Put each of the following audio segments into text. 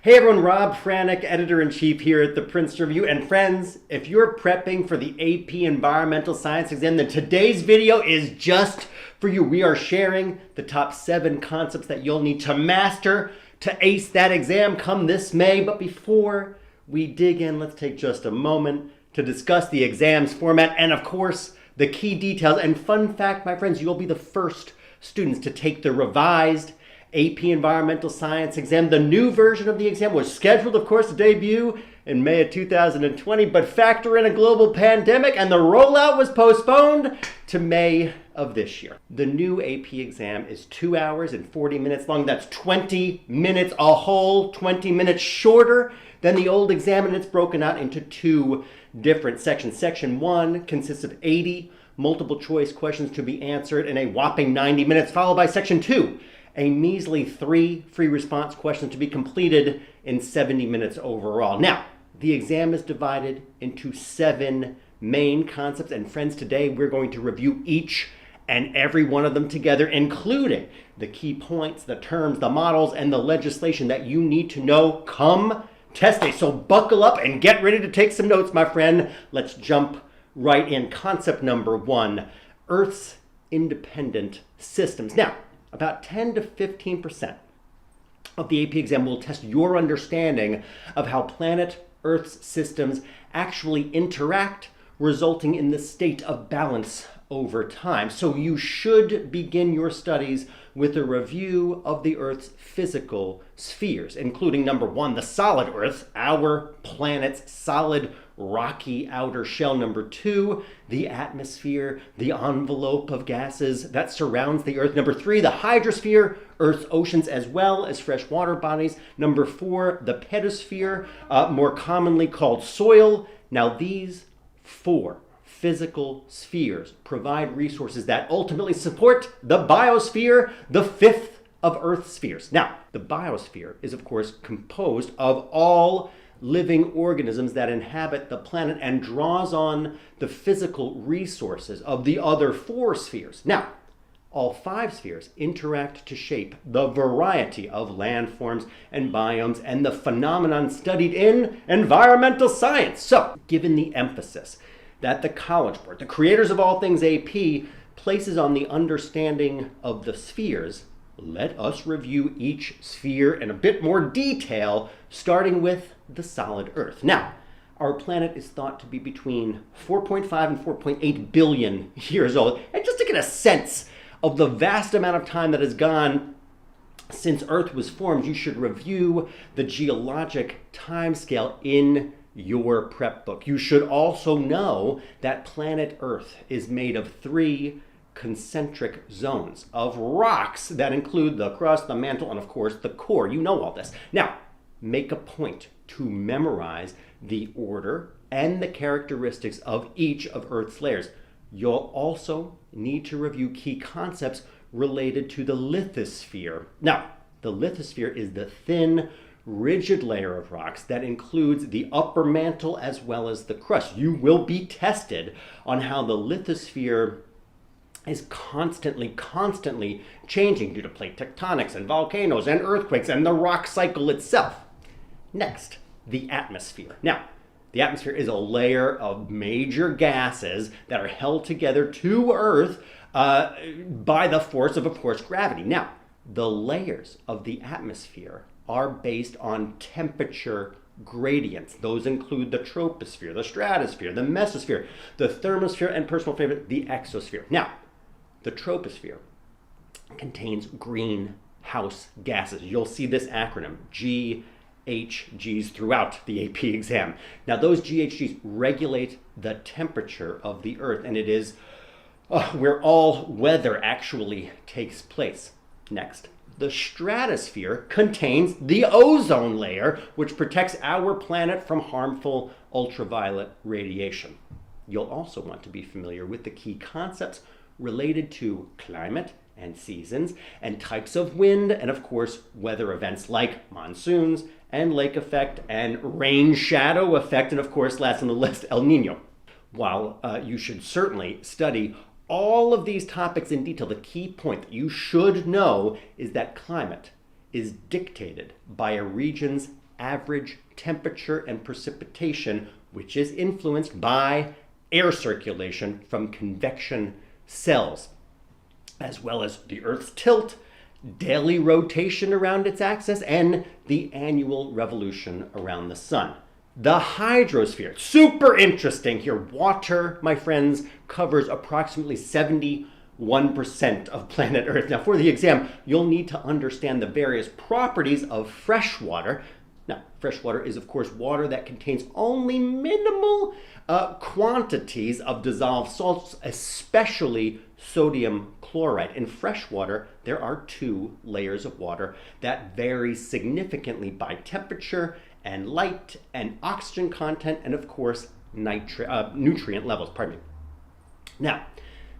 Hey everyone, Rob Franick, Editor-in-Chief here at the Princeton Review. And friends, if you're prepping for the AP Environmental Science exam, then today's video is just for you. We are sharing the top 7 concepts that you'll need to master to ace that exam come this May. But before we dig in, let's take just a moment to discuss the exam's format and, of course, the key details. And fun fact, my friends, you'll be the first students to take the revised AP Environmental Science exam. The new version of the exam was scheduled, of course, to debut in May of 2020, but factor in a global pandemic and the rollout was postponed to May of this year. The new AP exam is 2 hours and 40 minutes long. That's 20 minutes, a whole 20 minutes shorter than the old exam, and it's broken out into 2 different sections. Section 1 consists of 80 multiple choice questions to be answered in a whopping 90 minutes, followed by Section 2, a measly 3 free response questions to be completed in 70 minutes overall. Now, the exam is divided into 7 main concepts, and friends, today we're going to review each and every one of them together, including the key points, the terms, the models, and the legislation that you need to know come test day. So buckle up and get ready to take some notes, my friend. Let's jump right in. Concept number 1, Earth's independent systems. Now, about 10 to 15% of the AP exam will test your understanding of how planet Earth's systems actually interact, resulting in the state of balance over time. So you should begin your studies with a review of the Earth's physical spheres, including number 1, the solid Earth, our planet's solid rocky outer shell. Number 2, the atmosphere, the envelope of gases that surrounds the Earth. Number 3, the hydrosphere, Earth's oceans as well as freshwater bodies. Number 4, the pedosphere, more commonly called soil. Now these 4 physical spheres provide resources that ultimately support the biosphere, the 5th of Earth's spheres. Now, the biosphere is of course composed of all living organisms that inhabit the planet and draws on the physical resources of the other 4 spheres. Now, all 5 spheres interact to shape the variety of landforms and biomes and the phenomenon studied in environmental science. So, given the emphasis that the College Board, the creators of all things AP, places on the understanding of the spheres, let us review each sphere in a bit more detail, starting with the solid Earth. Now, our planet is thought to be between 4.5 and 4.8 billion years old. And just to get a sense of the vast amount of time that has gone since Earth was formed, you should review the geologic timescale in your prep book. You should also know that planet Earth is made of 3 concentric zones of rocks that include the crust, the mantle, and of course the core. You know all this. Now, make a point to memorize the order and the characteristics of each of Earth's layers. You'll also need to review key concepts related to the lithosphere. Now, the lithosphere is the thin, rigid layer of rocks that includes the upper mantle as well as the crust. You will be tested on how the lithosphere is constantly changing due to plate tectonics and volcanoes and earthquakes and the rock cycle itself. Next, the atmosphere. Now, the atmosphere is a layer of major gases that are held together to Earth by the force of course, gravity. Now, the layers of the atmosphere are based on temperature gradients. Those include the troposphere, the stratosphere, the mesosphere, the thermosphere, and personal favorite, the exosphere. Now, the troposphere contains greenhouse gases. You'll see this acronym, GHGs, throughout the AP exam. Now, those GHGs regulate the temperature of the Earth, and it is where all weather actually takes place. Next, the stratosphere contains the ozone layer, which protects our planet from harmful ultraviolet radiation. You'll also want to be familiar with the key concepts related to climate and seasons and types of wind and of course weather events like monsoons and lake effect and rain shadow effect, and of course last on the list, El Nino. While you should certainly study all of these topics in detail, the key point that you should know is that climate is dictated by a region's average temperature and precipitation, which is influenced by air circulation from convection cells, as well as the Earth's tilt, daily rotation around its axis, and the annual revolution around the sun. The hydrosphere, super interesting here. Water, my friends, covers approximately 71% of planet Earth. Now, for the exam, you'll need to understand the various properties of fresh water. Now, fresh water is, of course, water that contains only minimal quantities of dissolved salts, especially sodium chloride. In fresh water, there are two layers of water that vary significantly by temperature and light and oxygen content, and of course, nutrient levels. Pardon me. Now,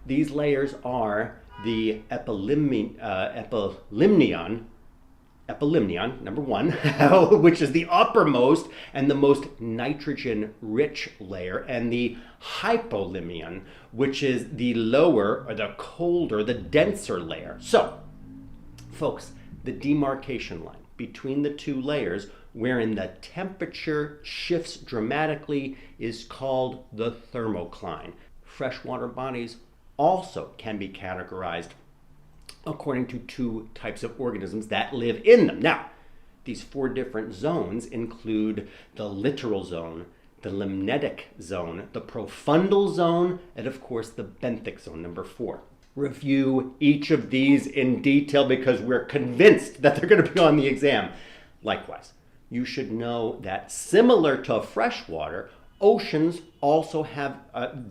these layers are the epilymnion, number one, which is the uppermost and the most nitrogen-rich layer, and the hypolymnion, which is the lower, or the colder, the denser layer. So, folks, the demarcation line between the two layers, wherein the temperature shifts dramatically, is called the thermocline. Freshwater bodies also can be categorized according to two types of organisms that live in them. Now, these four different zones include the littoral zone, the limnetic zone, the profundal zone, and of course the benthic zone, number 4. Review each of these in detail because we're convinced that they're going to be on the exam. Likewise, you should know that similar to freshwater, oceans also have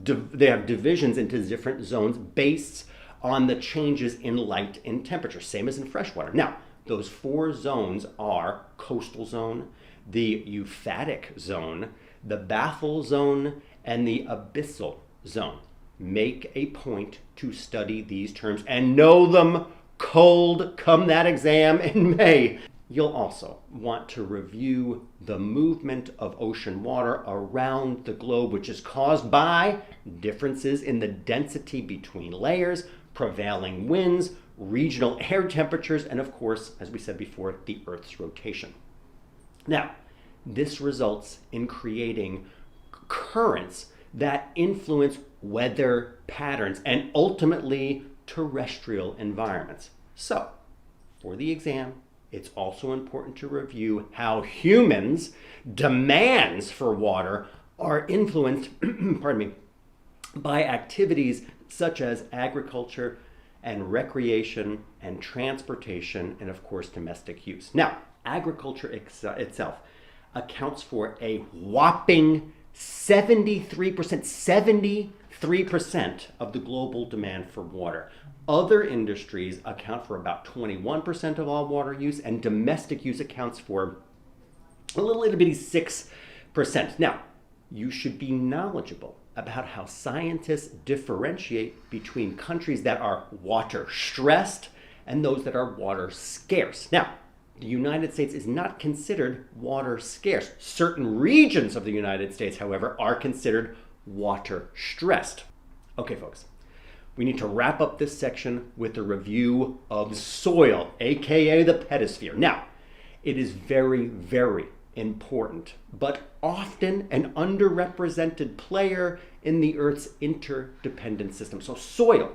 divisions into different zones based on the changes in light and temperature, same as in freshwater. Now, those 4 zones are coastal zone, the euphatic zone, the baffle zone, and the abyssal zone. Make a point to study these terms and know them cold come that exam in May. You'll also want to review the movement of ocean water around the globe, which is caused by differences in the density between layers, prevailing winds, regional air temperatures, and of course, as we said before, the Earth's rotation. Now, this results in creating currents that influence weather patterns and ultimately terrestrial environments. So, for the exam, it's also important to review how humans' demands for water are influenced by activities such as agriculture and recreation and transportation and of course domestic use. Now, agriculture itself accounts for a whopping 73% of the global demand for water. Other industries account for about 21% of all water use, and domestic use accounts for a little itty bitty 6%. Now, you should be knowledgeable about how scientists differentiate between countries that are water stressed and those that are water scarce. Now, the United States is not considered water scarce. Certain regions of the United States, however, are considered water stressed. Okay, folks, we need to wrap up this section with a review of soil, aka the pedosphere. Now, it is very, very important, but often an underrepresented player in the Earth's interdependent system. So soil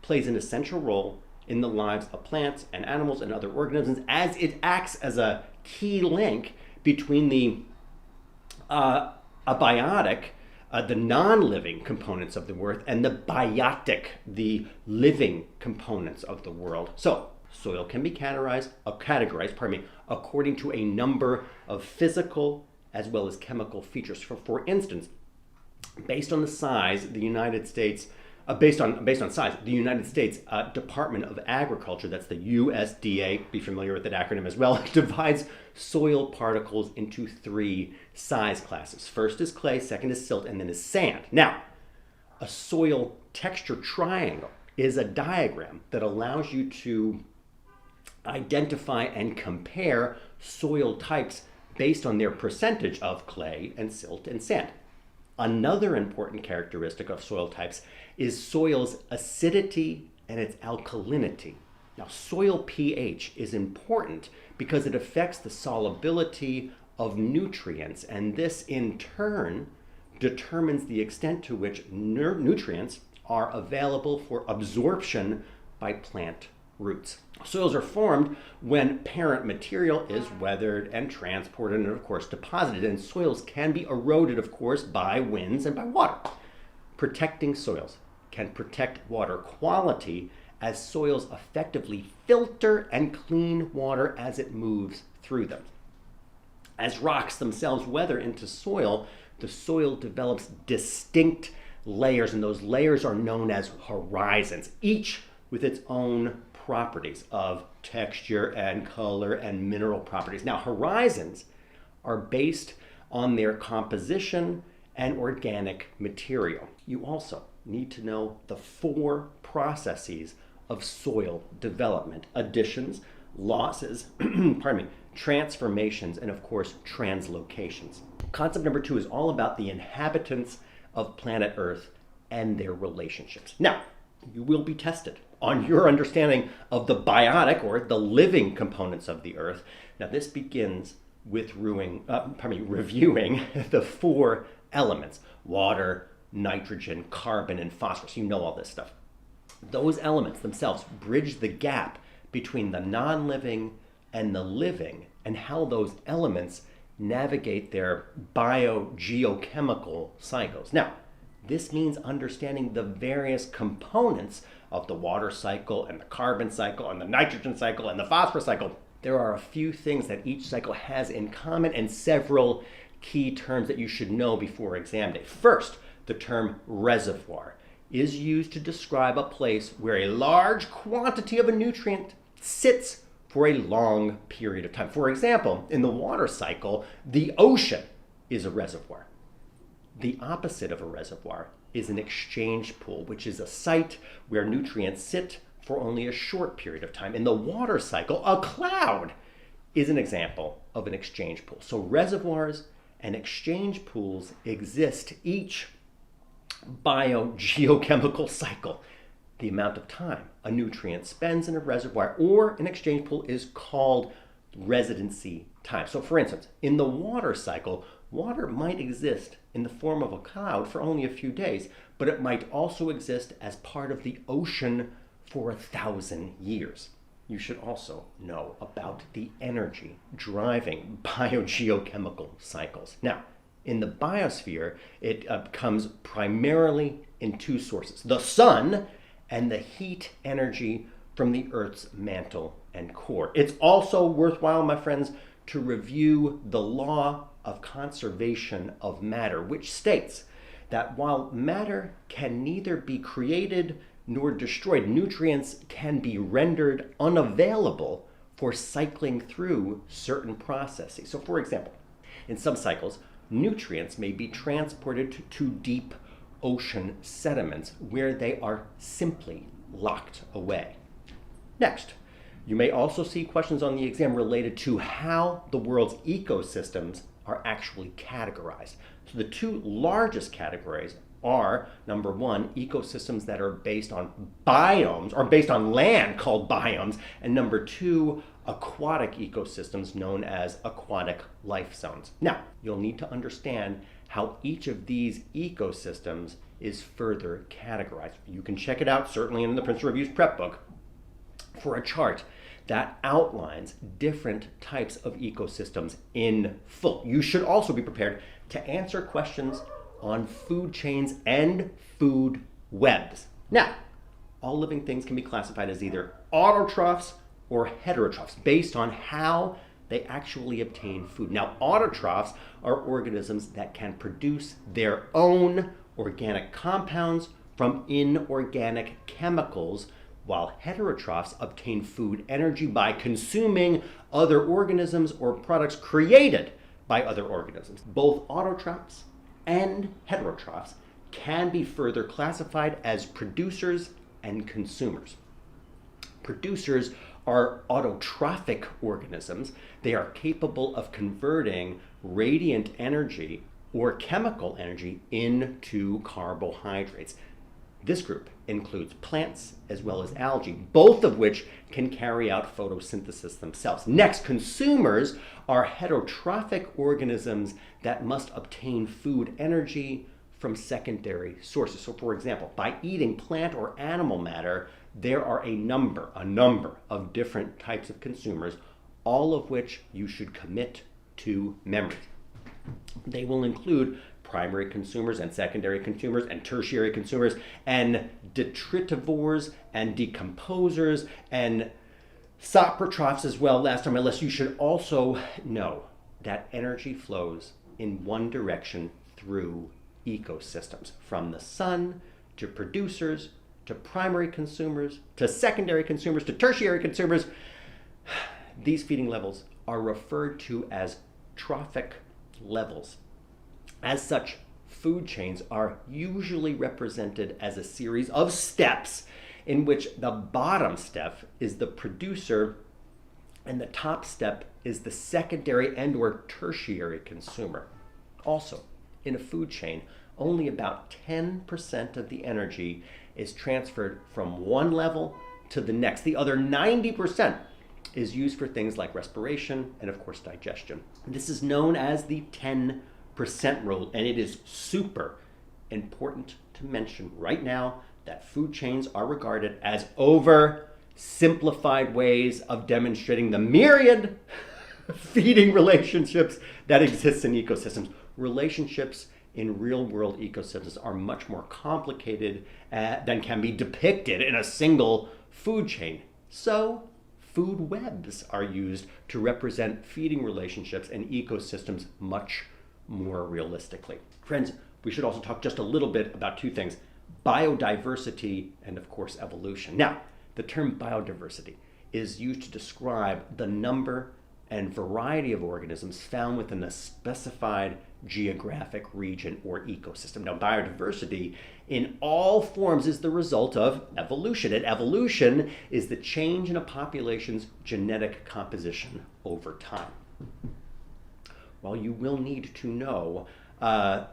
plays an essential role in the lives of plants and animals and other organisms, as it acts as a key link between the abiotic, the non-living components of the earth, and the biotic, the living components of the world. So soil can be categorized according to a number of physical as well as chemical features. For instance, based on the size, the United States, based on size, the United States Department of Agriculture, that's the USDA, be familiar with that acronym as well, divides soil particles into 3 size classes. First is clay, second is silt, and then is sand. Now, a soil texture triangle is a diagram that allows you to identify and compare soil types based on their percentage of clay and silt and sand. Another important characteristic of soil types is soil's acidity and its alkalinity. Now, soil pH is important because it affects the solubility of nutrients, and this in turn determines the extent to which nutrients are available for absorption by plant roots. Soils are formed when parent material is weathered and transported and of course deposited, and soils can be eroded of course by winds and by water. Protecting soils can protect water quality as soils effectively filter and clean water as it moves through them. As rocks themselves weather into soil, the soil develops distinct layers, and those layers are known as horizons, each with its own properties of texture and color and mineral properties. Now, horizons are based on their composition and organic material. You also need to know the 4 processes of soil development: additions, losses, transformations, and of course, translocations. Concept number 2 is all about the inhabitants of planet Earth and their relationships. Now, you will be tested on your understanding of the biotic or the living components of the Earth. Now, this begins with reviewing the 4 elements: water, nitrogen, carbon, and phosphorus. You know all this stuff. Those elements themselves bridge the gap between the non-living and the living, and how those elements navigate their biogeochemical cycles. Now, this means understanding the various components of the water cycle and the carbon cycle and the nitrogen cycle and the phosphorus cycle. There are a few things that each cycle has in common and several key terms that you should know before exam day. First, the term reservoir is used to describe a place where a large quantity of a nutrient sits for a long period of time. For example, in the water cycle, the ocean is a reservoir. The opposite of a reservoir is an exchange pool, which is a site where nutrients sit for only a short period of time. In the water cycle, a cloud is an example of an exchange pool. So reservoirs and exchange pools exist each biogeochemical cycle. The amount of time a nutrient spends in a reservoir or an exchange pool is called residency time. So for instance, in the water cycle, water might exist in the form of a cloud for only a few days, but it might also exist as part of the ocean for 1,000 years. You should also know about the energy driving biogeochemical cycles. Now, in the biosphere, it comes primarily in 2 sources: the sun and the heat energy from the Earth's mantle and core. It's also worthwhile, my friends, to review the law of conservation of matter, which states that while matter can neither be created nor destroyed, nutrients can be rendered unavailable for cycling through certain processes. So for example, in some cycles, nutrients may be transported to deep ocean sediments where they are simply locked away. Next, you may also see questions on the exam related to how the world's ecosystems are actually categorized. So the 2 largest categories are, number 1, ecosystems that are based on biomes, or based on land called biomes, and number 2, aquatic ecosystems known as aquatic life zones. Now, you'll need to understand how each of these ecosystems is further categorized. You can check it out certainly in the Princeton Review's prep book for a chart that outlines different types of ecosystems in full. You should also be prepared to answer questions on food chains and food webs. Now, all living things can be classified as either autotrophs or heterotrophs based on how they actually obtain food. Now, autotrophs are organisms that can produce their own organic compounds from inorganic chemicals, while heterotrophs obtain food energy by consuming other organisms or products created by other organisms. Both autotrophs and heterotrophs can be further classified as producers and consumers. Producers are autotrophic organisms. They are capable of converting radiant energy or chemical energy into carbohydrates. This group includes plants as well as algae, both of which can carry out photosynthesis themselves. Next, consumers are heterotrophic organisms that must obtain food energy from secondary sources. So for example, by eating plant or animal matter, there are a number of different types of consumers, all of which you should commit to memory. They will include primary consumers and secondary consumers and tertiary consumers and detritivores and decomposers and saprotrophs as well. Last on my list, you should also know that energy flows in one direction through ecosystems, from the sun to producers to primary consumers to secondary consumers to tertiary consumers. These feeding levels are referred to as trophic levels. As such, food chains are usually represented as a series of steps in which the bottom step is the producer and the top step is the secondary and or tertiary consumer. Also, in a food chain, only about 10% of the energy is transferred from one level to the next. The other 90% is used for things like respiration and, of course, digestion. This is known as the 10% rule, and it is super important to mention right now that food chains are regarded as oversimplified ways of demonstrating the myriad feeding relationships that exist in ecosystems. Relationships in real-world ecosystems are much more complicated than can be depicted in a single food chain. So, food webs are used to represent feeding relationships and ecosystems much more realistically. Friends, we should also talk just a little bit about two things: biodiversity and, of course, evolution. Now, the term biodiversity is used to describe the number and variety of organisms found within a specified geographic region or ecosystem. Now, biodiversity in all forms is the result of evolution, and evolution is the change in a population's genetic composition over time. While you will need to know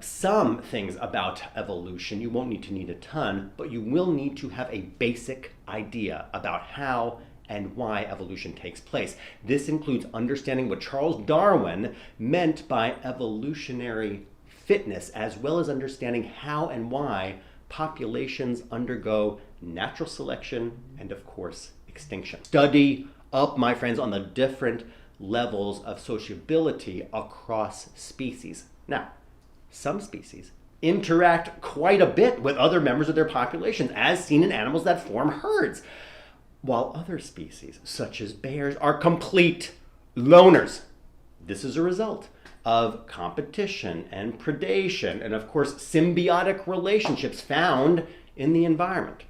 some things about evolution, you won't need a ton, but you will need to have a basic idea about how and why evolution takes place. This includes understanding what Charles Darwin meant by evolutionary fitness, as well as understanding how and why populations undergo natural selection and, of course, extinction. Study up, my friends, on the different levels of sociability across species. Now, some species interact quite a bit with other members of their populations, as seen in animals that form herds, while other species, such as bears, are complete loners. This is a result of competition and predation and, of course, symbiotic relationships found in the environment.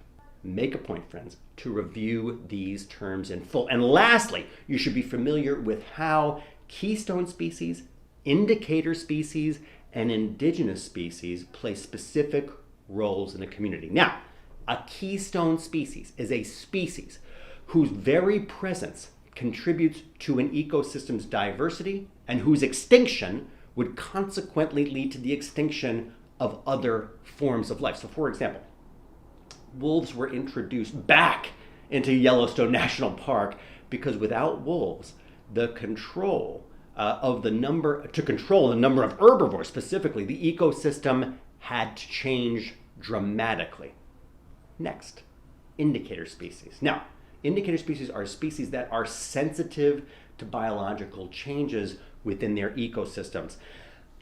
Make a point, friends, to review these terms in full. And lastly, you should be familiar with how keystone species, indicator species, and indigenous species play specific roles in a community. Now, a keystone species is a species whose very presence contributes to an ecosystem's diversity and whose extinction would consequently lead to the extinction of other forms of life. So, for example, wolves were introduced back into Yellowstone National Park because without wolves, the control of the number of herbivores, specifically the ecosystem, had to change dramatically. Next, indicator species. Now, indicator species are species that are sensitive to biological changes within their ecosystems.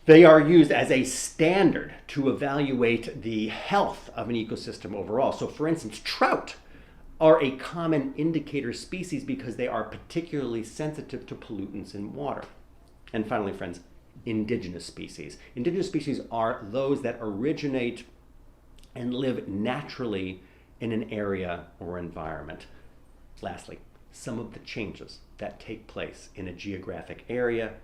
They are used as a standard to evaluate the health of an ecosystem overall. So, for instance, trout are a common indicator species because they are particularly sensitive to pollutants in water. And finally, friends, indigenous species. Indigenous species are those that originate and live naturally in an area or environment. Lastly, some of the changes that take place in a geographic area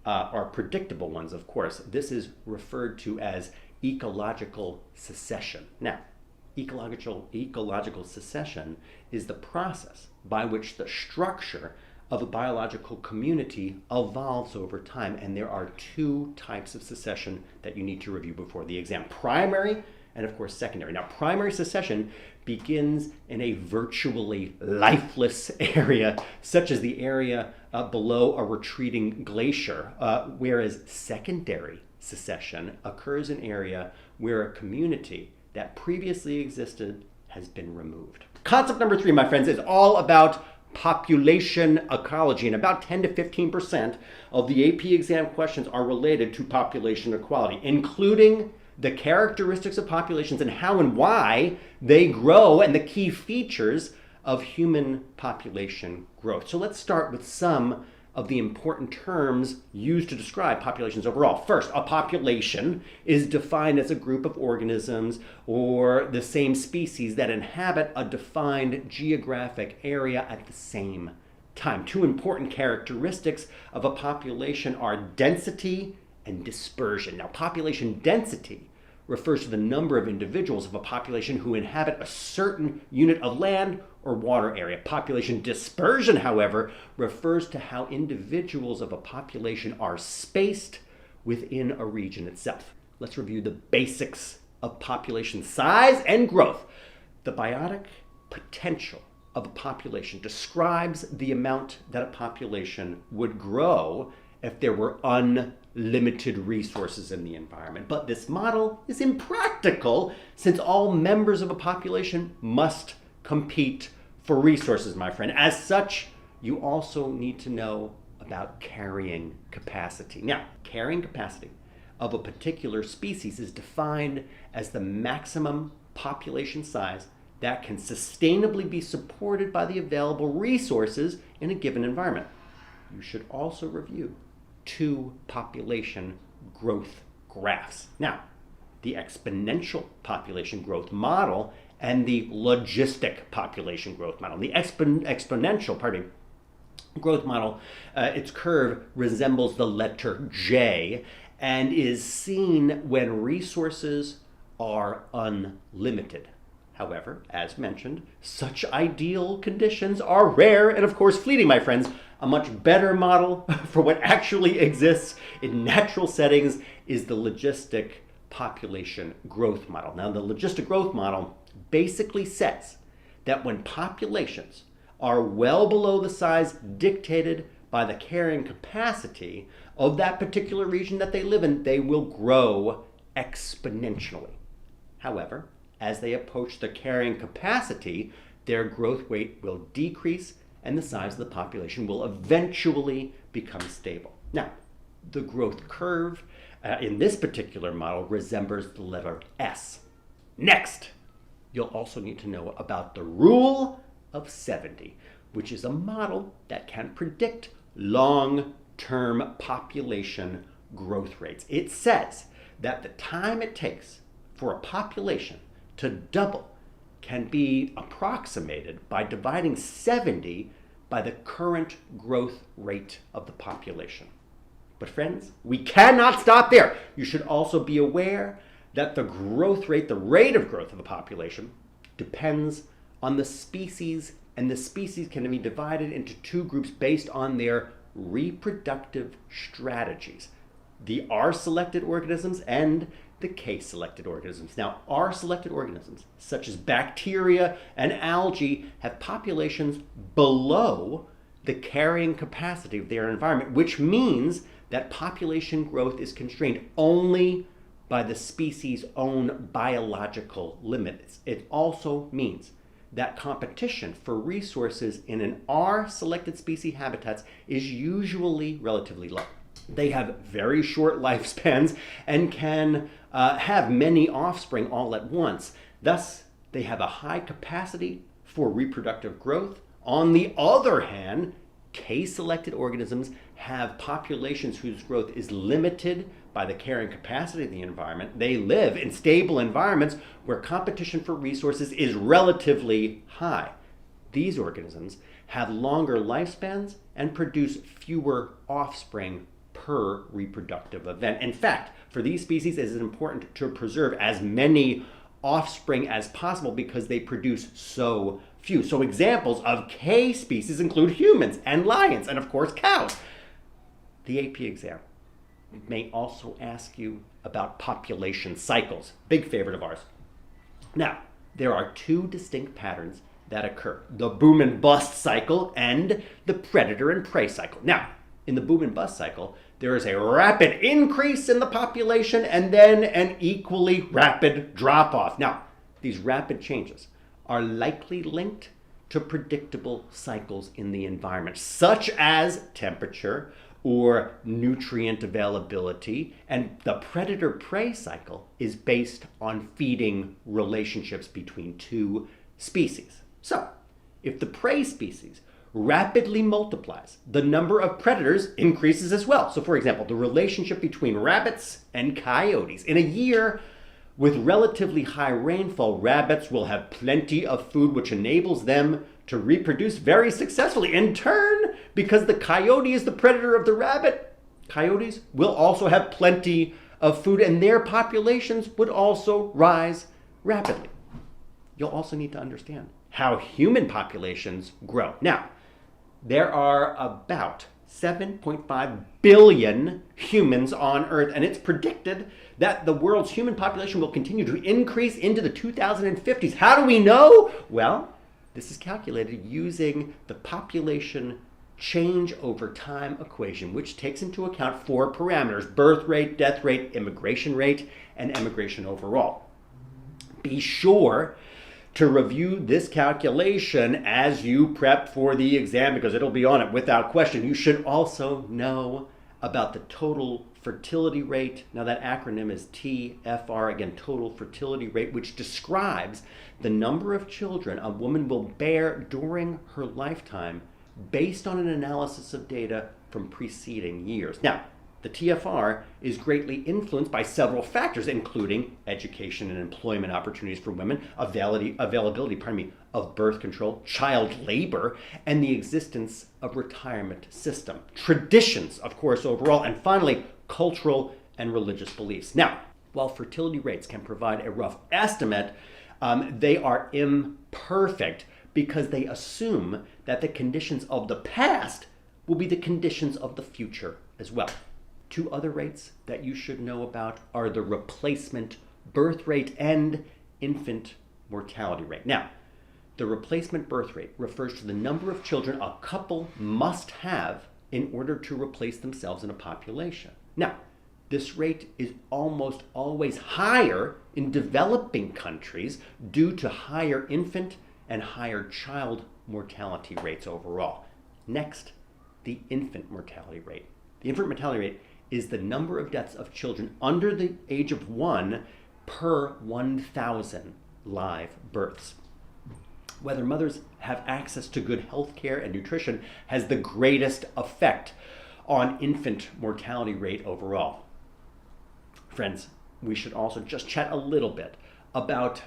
are predictable ones, of course. This is referred to as ecological succession. Now, ecological succession is the process by which the structure of a biological community evolves over time. And there are two types of succession that you need to review before the exam: primary and of course secondary. Now, primary succession begins in a virtually lifeless area, such as the area below a retreating glacier, whereas secondary succession occurs in an area where a community that previously existed has been removed. Concept number 3, my friends, is all about population ecology, and about 10 to 15% of the AP exam questions are related to population equality, including the characteristics of populations and how and why they grow and the key features of human population growth. So let's start with some of the important terms used to describe populations overall. First, a population is defined as a group of organisms or the same species that inhabit a defined geographic area at the same time. Two important characteristics of a population are density and dispersion. Now, population density refers to the number of individuals of a population who inhabit a certain unit of land or water area. Population dispersion, however, refers to how individuals of a population are spaced within a region itself. Let's review the basics of population size and growth. The biotic potential of a population describes the amount that a population would grow if there were unlimited resources in the environment. But this model is impractical since all members of a population must compete for resources, my friend. As such, you also need to know about carrying capacity. Now, carrying capacity of a particular species is defined as the maximum population size that can sustainably be supported by the available resources in a given environment. You should also review 2 population growth graphs. Now, the exponential population growth model and the logistic population growth model. The exponential growth model, its curve resembles the letter J and is seen when resources are unlimited. However, as mentioned, such ideal conditions are rare and of course fleeting, my friends. A much better model for what actually exists in natural settings is the logistic population growth model. Now, the logistic growth model basically says that when populations are well below the size dictated by the carrying capacity of that particular region that they live in, they will grow exponentially. However, as they approach the carrying capacity, their growth rate will decrease and the size of the population will eventually become stable. Now, the growth curve in this particular model resembles the letter S. Next, you'll also need to know about the rule of 70, which is a model that can predict long-term population growth rates. It says that the time it takes for a population to double can be approximated by dividing 70 by the current growth rate of the population. But friends, we cannot stop there. You should also be aware that the growth rate, the rate of growth of a population, depends on the species, and the species can be divided into 2 groups based on their reproductive strategies: the R-selected organisms and the K-selected organisms. Now, R-selected organisms, such as bacteria and algae, have populations below the carrying capacity of their environment, which means that population growth is constrained only by the species' own biological limits. It also means that competition for resources in an R-selected species habitats is usually relatively low. They have very short lifespans and can have many offspring all at once. Thus, they have a high capacity for reproductive growth. On the other hand, K-selected organisms have populations whose growth is limited by the carrying capacity of the environment. They live in stable environments where competition for resources is relatively high. These organisms have longer lifespans and produce fewer offspring per reproductive event. In fact, for these species, it is important to preserve as many offspring as possible because they produce so few. So examples of K species include humans and lions and of course cows. The AP exam may also ask you about population cycles, big favorite of ours. Now, there are two distinct patterns that occur: the boom and bust cycle and the predator and prey cycle. Now, in the boom and bust cycle, there is a rapid increase in the population and then an equally rapid drop off. Now, these rapid changes are likely linked to predictable cycles in the environment, such as temperature or nutrient availability, and the predator-prey cycle is based on feeding relationships between two species. So, if the prey species rapidly multiplies, the number of predators increases as well. So, for example, the relationship between rabbits and coyotes. In a year with relatively high rainfall, rabbits will have plenty of food, which enables them to reproduce very successfully. In turn, because the coyote is the predator of the rabbit, coyotes will also have plenty of food and their populations would also rise rapidly. You'll also need to understand how human populations grow. Now, there are about 7.5 billion humans on Earth, and it's predicted that the world's human population will continue to increase into the 2050s. How do we know? Well, this is calculated using the population change over time equation, which takes into account four parameters: birth rate, death rate, immigration rate, and emigration overall. Be sure to review this calculation as you prep for the exam, because it'll be on it without question. You should also know about the total fertility rate. Now, that acronym is TFR, again, total fertility rate, which describes the number of children a woman will bear during her lifetime based on an analysis of data from preceding years. Now, the TFR is greatly influenced by several factors, including education and employment opportunities for women, availability of birth control, child labor, and the existence of retirement system, traditions, of course, overall, and finally, cultural and religious beliefs. Now, while fertility rates can provide a rough estimate, they are imperfect because they assume that the conditions of the past will be the conditions of the future as well. Two other rates that you should know about are the replacement birth rate and infant mortality rate. Now, the replacement birth rate refers to the number of children a couple must have in order to replace themselves in a population. Now, this rate is almost always higher in developing countries due to higher infant and higher child mortality rates overall. Next, the infant mortality rate. The infant mortality rate is the number of deaths of children under the age of 1 per 1,000 live births. Whether mothers have access to good health care and nutrition has the greatest effect on infant mortality rate overall. Friends, we should also just chat a little bit about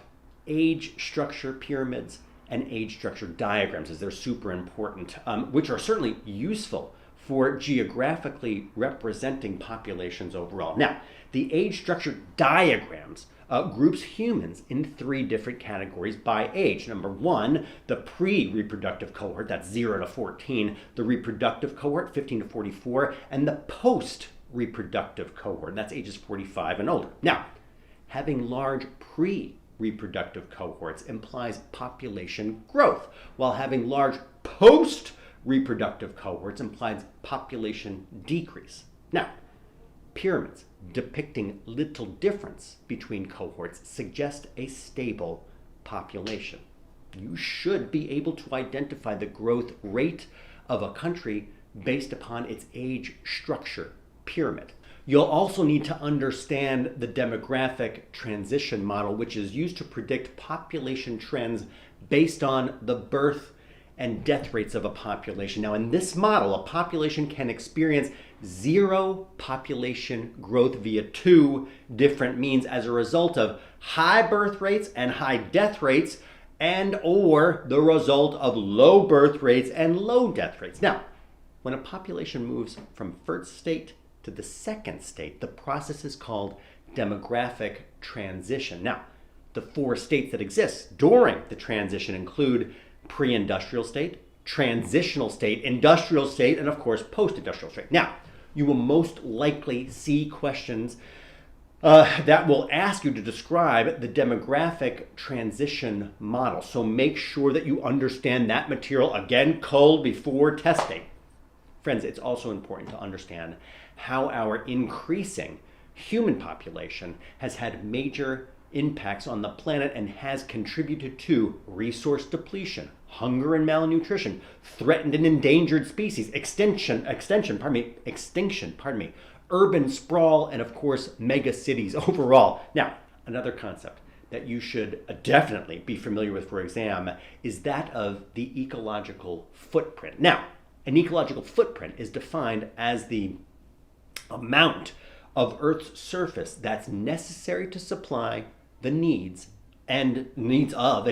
age structure pyramids and age structure diagrams, as they're super important, which are certainly useful for geographically representing populations overall. Now, the age structure diagrams groups humans in 3 different categories by age. Number 1, the pre-reproductive cohort, that's 0 to 14, the reproductive cohort, 15 to 44, and the post-reproductive cohort, that's ages 45 and older. Now, having large pre-reproductive cohorts implies population growth, while having large post-reproductive cohorts implies population decrease. Now, pyramids depicting little difference between cohorts suggest a stable population. You should be able to identify the growth rate of a country based upon its age structure pyramid. You'll also need to understand the demographic transition model, which is used to predict population trends based on the birth and death rates of a population. Now, in this model, a population can experience 0 population growth via 2 different means as a result of high birth rates and high death rates, and or the result of low birth rates and low death rates. Now, when a population moves from first state to the second state, the process is called demographic transition. Now, the 4 states that exist during the transition include pre-industrial state, transitional state, industrial state, and of course, post-industrial state. Now, you will most likely see questions that will ask you to describe the demographic transition model. So make sure that you understand that material, again, culled before testing. Friends, it's also important to understand how our increasing human population has had major impacts on the planet and has contributed to resource depletion, hunger and malnutrition, threatened and endangered species, extinction, urban sprawl, and of course, mega cities overall. Now, another concept that you should definitely be familiar with for exam is that of the ecological footprint. Now, an ecological footprint is defined as the amount of Earth's surface that's necessary to supply the needs and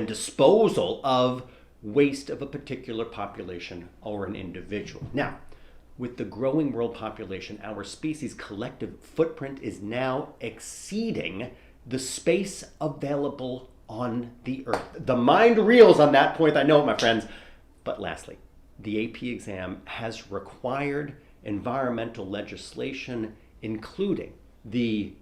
disposal of waste of a particular population or an individual. Now, with the growing world population, our species' collective footprint is now exceeding the space available on the Earth. The mind reels on that point, I know it, my friends. But lastly, the AP exam has required environmental legislation, including the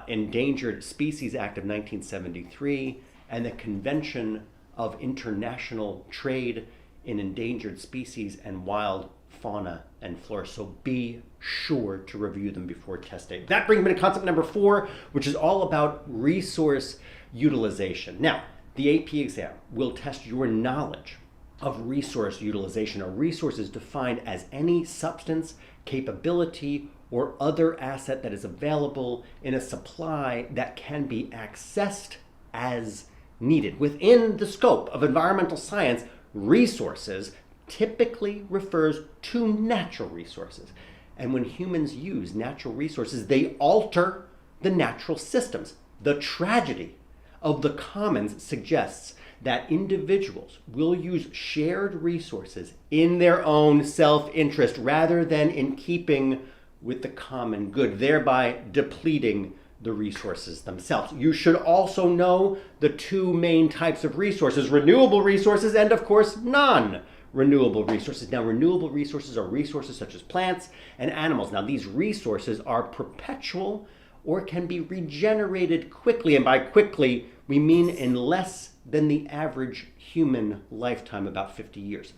Endangered Species Act of 1973 and the Convention of International Trade in Endangered Species and Wild Fauna and Flora. So be sure to review them before testing. That brings me to concept number 4, which is all about resource utilization. Now, the AP exam will test your knowledge of resource utilization. A resource is defined as any substance, capability, or other asset that is available in a supply that can be accessed as needed. Within the scope of environmental science, resources typically refers to natural resources. And when humans use natural resources, they alter the natural systems. The tragedy of the commons suggests that individuals will use shared resources in their own self-interest rather than in keeping with the common good, thereby depleting the resources themselves. You should also know the two main types of resources: renewable resources and, of course, non-renewable resources. Now, renewable resources are resources such as plants and animals. Now, these resources are perpetual or can be regenerated quickly, and by quickly, we mean in less than the average human lifetime, about 50 years,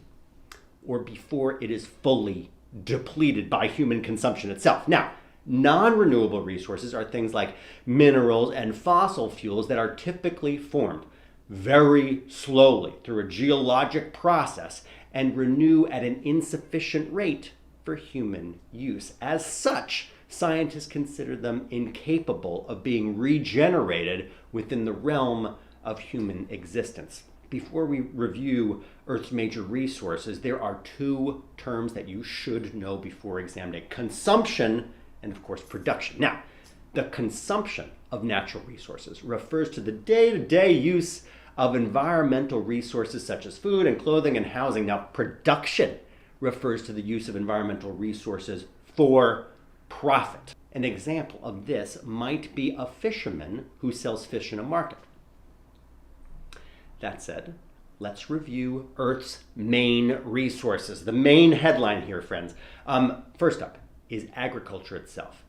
or before it is fully depleted by human consumption itself. Now, non-renewable resources are things like minerals and fossil fuels that are typically formed very slowly through a geologic process and renew at an insufficient rate for human use. As such, scientists consider them incapable of being regenerated within the realm of human existence. Before we review Earth's major resources, there are two terms that you should know before exam day: consumption and, of course, production. Now, the consumption of natural resources refers to the day-to-day use of environmental resources such as food and clothing and housing. Now, production refers to the use of environmental resources for profit. An example of this might be a fisherman who sells fish in a market. That said, let's review Earth's main resources. The main headline here, friends. First up is agriculture itself.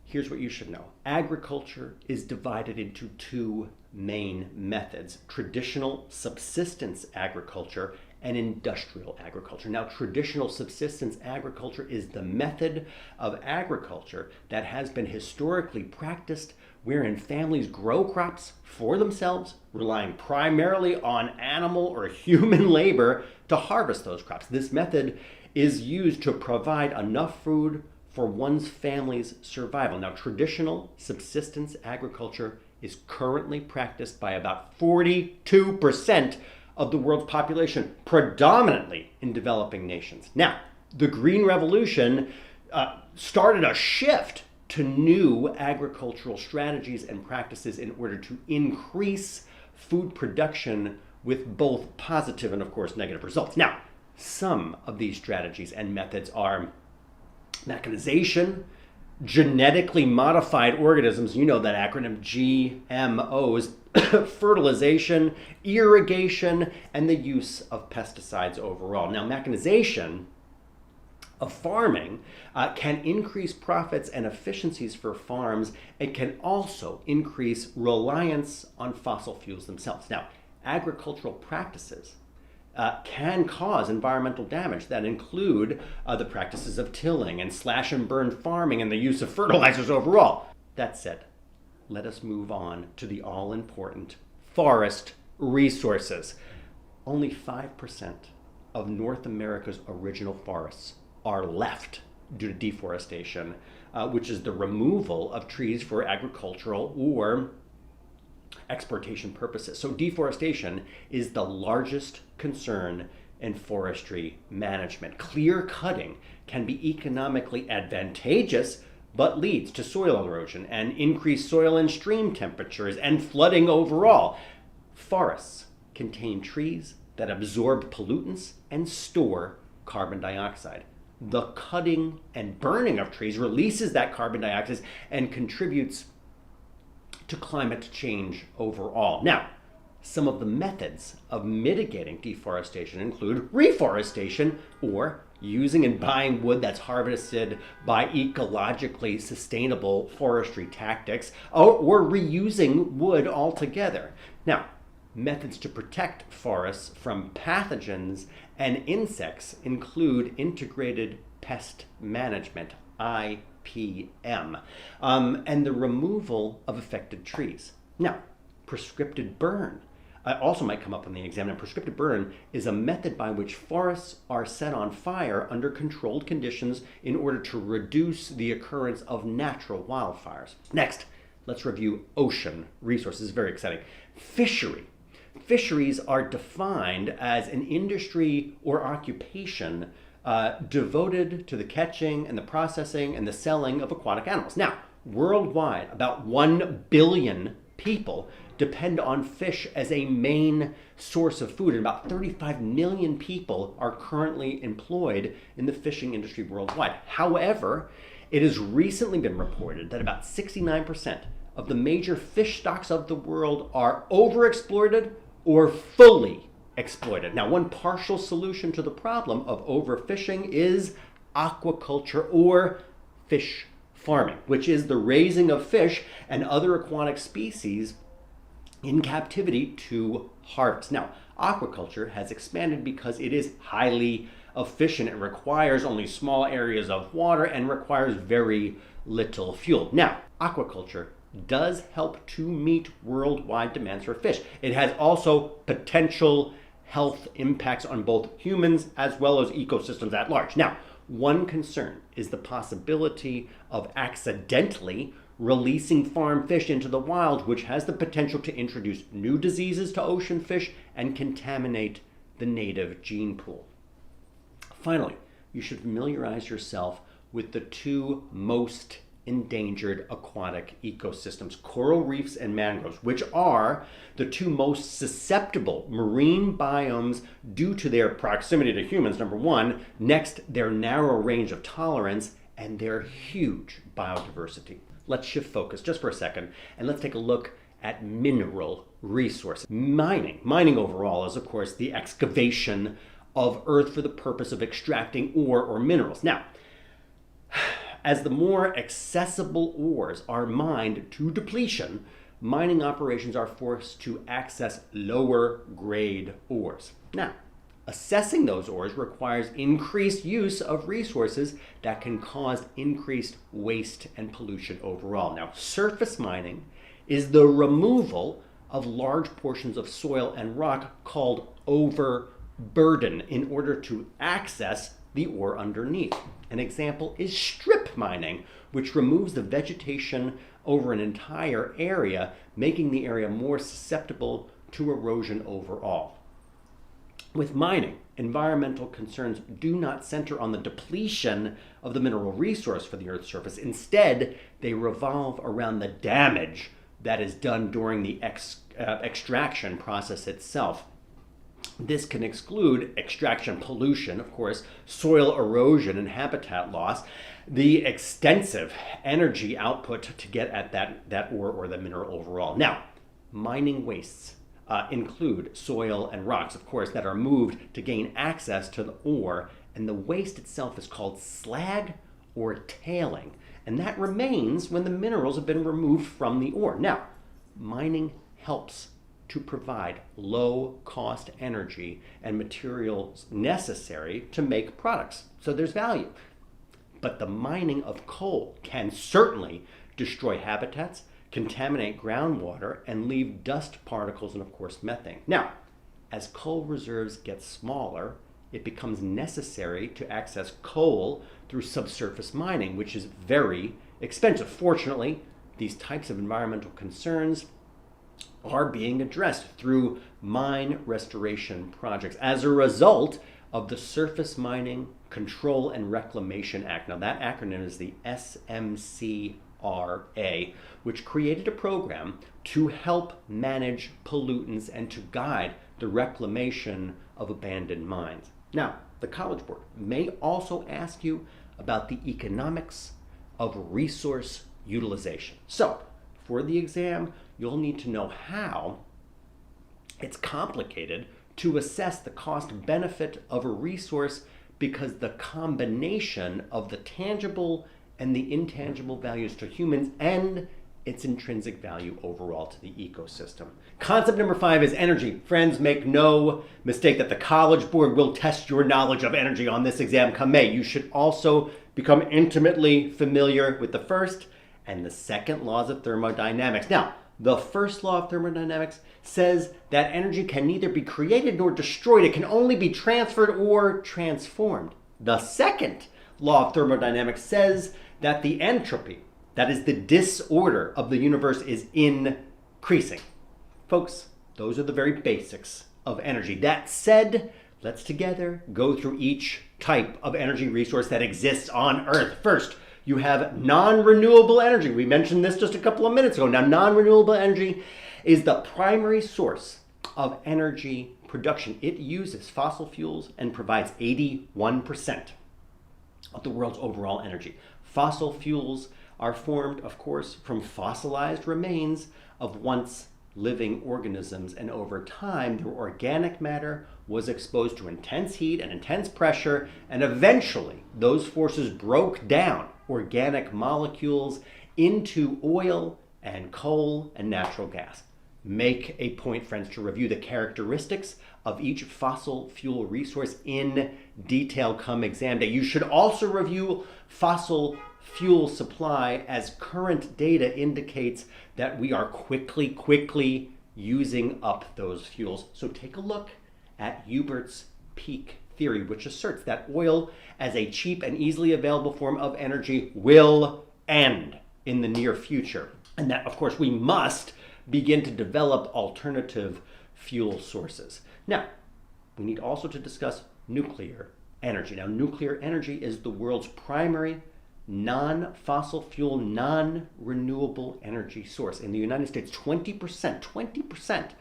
Here's what you should know. Agriculture is divided into two main methods: traditional subsistence agriculture and industrial agriculture. Now, traditional subsistence agriculture is the method of agriculture that has been historically practiced, wherein families grow crops for themselves, relying primarily on animal or human labor to harvest those crops. This method is used to provide enough food for one's family's survival. Now, traditional subsistence agriculture is currently practiced by about 42% of the world's population, predominantly in developing nations. Now, the Green Revolution started a shift to new agricultural strategies and practices in order to increase food production with both positive and, of course, negative results. Now, some of these strategies and methods are mechanization, genetically modified organisms, you know that acronym, GMOs, fertilization, irrigation, and the use of pesticides overall. Now, mechanization of farming can increase profits and efficiencies for farms. It can also increase reliance on fossil fuels themselves. Now, agricultural practices can cause environmental damage that include the practices of tilling and slash and burn farming and the use of fertilizers overall. That said, let us move on to the all-important forest resources. Only 5% of North America's original forests are left due to deforestation, which is the removal of trees for agricultural or exportation purposes. So deforestation is the largest concern in forestry management. Clear cutting can be economically advantageous, but leads to soil erosion and increased soil and stream temperatures and flooding overall. Forests contain trees that absorb pollutants and store carbon dioxide. The cutting and burning of trees releases that carbon dioxide and contributes to climate change overall. Now, some of the methods of mitigating deforestation include reforestation, or using and buying wood that's harvested by ecologically sustainable forestry tactics, or reusing wood altogether. Now, methods to protect forests from pathogens and insects include integrated pest management, IPM, and the removal of affected trees. Now, prescriptive burn also might come up on the exam. And prescriptive burn is a method by which forests are set on fire under controlled conditions in order to reduce the occurrence of natural wildfires. Next, let's review ocean resources. Very exciting. Fishery. Fisheries are defined as an industry or occupation devoted to the catching and the processing and the selling of aquatic animals. Now, worldwide, about 1 billion people depend on fish as a main source of food, and about 35 million people are currently employed in the fishing industry worldwide. However, it has recently been reported that about 69% of the major fish stocks of the world are overexploited or fully exploited. Now, one partial solution to the problem of overfishing is aquaculture, or fish farming, which is the raising of fish and other aquatic species in captivity to harvest. Now, aquaculture has expanded because it is highly efficient. It requires only small areas of water and requires very little fuel. Now, aquaculture does help to meet worldwide demands for fish. It has also potential health impacts on both humans as well as ecosystems at large. Now, one concern is the possibility of accidentally releasing farm fish into the wild, which has the potential to introduce new diseases to ocean fish and contaminate the native gene pool. Finally, you should familiarize yourself with the two most endangered aquatic ecosystems, coral reefs and mangroves, which are the two most susceptible marine biomes due to their proximity to humans, number one, next, their narrow range of tolerance, and their huge biodiversity. Let's shift focus just for a second, and let's take a look at mineral resources. Mining overall is, of course, the excavation of earth for the purpose of extracting ore or minerals. Now, as the more accessible ores are mined to depletion, mining operations are forced to access lower grade ores. Now, assessing those ores requires increased use of resources that can cause increased waste and pollution overall. Now, surface mining is the removal of large portions of soil and rock called overburden in order to access the ore underneath. An example is strip mining, which removes the vegetation over an entire area, making the area more susceptible to erosion overall. With mining, environmental concerns do not center on the depletion of the mineral resource for the Earth's surface. Instead, they revolve around the damage that is done during the extraction process itself. This can exclude extraction pollution, of course, soil erosion and habitat loss, the extensive energy output to get at that ore or the mineral overall. Now, mining wastes include soil and rocks, of course, that are moved to gain access to the ore and the waste itself is called slag or tailing, and that remains when the minerals have been removed from the ore. Now, mining helps to provide low-cost energy and materials necessary to make products, so there's value. But the mining of coal can certainly destroy habitats, contaminate groundwater, and leave dust particles and, of course, methane. Now, as coal reserves get smaller, it becomes necessary to access coal through subsurface mining, which is very expensive. Fortunately, these types of environmental concerns are being addressed through mine restoration projects as a result of the Surface Mining Control and Reclamation Act. Now, that acronym is the SMCRA, which created a program to help manage pollutants and to guide the reclamation of abandoned mines. Now, the College Board may also ask you about the economics of resource utilization. So, for the exam, you'll need to know how it's complicated to assess the cost benefit of a resource, because the combination of the tangible and the intangible values to humans and its intrinsic value overall to the ecosystem. Concept number 5 is energy. Friends, make no mistake that the College Board will test your knowledge of energy on this exam come May. You should also become intimately familiar with the first and the second laws of thermodynamics. Now, the first law of thermodynamics says that energy can neither be created nor destroyed. It can only be transferred or transformed. The second law of thermodynamics says that the entropy, that is the disorder of the universe, is increasing. Folks, those are the very basics of energy. That said, let's together go through each type of energy resource that exists on Earth. First, you have non-renewable energy. We mentioned this just a couple of minutes ago. Now, non-renewable energy is the primary source of energy production. It uses fossil fuels and provides 81% of the world's overall energy. Fossil fuels are formed, of course, from fossilized remains of once living organisms, and over time their organic matter was exposed to intense heat and intense pressure, and eventually those forces broke down organic molecules into oil and coal and natural gas. Make a point, friends, to review the characteristics of each fossil fuel resource in detail come exam day. You should also review fossil fuel supply, as current data indicates that we are quickly using up those fuels. So take a look at Hubert's peak theory, which asserts that oil as a cheap and easily available form of energy will end in the near future. And that, of course, we must begin to develop alternative fuel sources. Now, we need also to discuss nuclear energy. Now, nuclear energy is the world's primary non-fossil fuel, non-renewable energy source. In the United States, 20%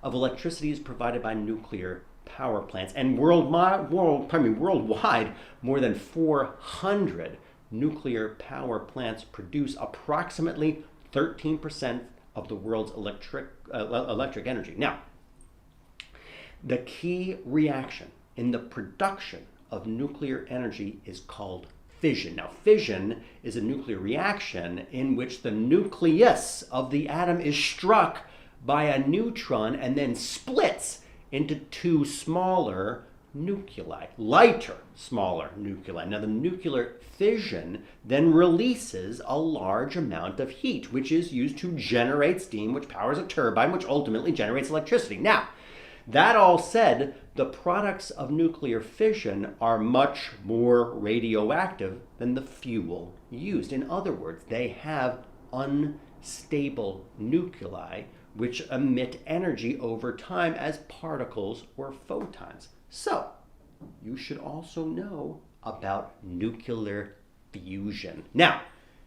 of electricity is provided by nuclear power plants, and worldwide, more than 400 nuclear power plants produce approximately 13% of the world's electric energy. Now, the key reaction in the production of nuclear energy is called fission. Now, fission is a nuclear reaction in which the nucleus of the atom is struck by a neutron and then splits into two smaller nuclei, lighter, smaller nuclei. Now, the nuclear fission then releases a large amount of heat, which is used to generate steam, which powers a turbine, which ultimately generates electricity. Now, that all said, the products of nuclear fission are much more radioactive than the fuel used. In other words, they have unstable nuclei which emit energy over time as particles or photons. So, you should also know about nuclear fusion. Now,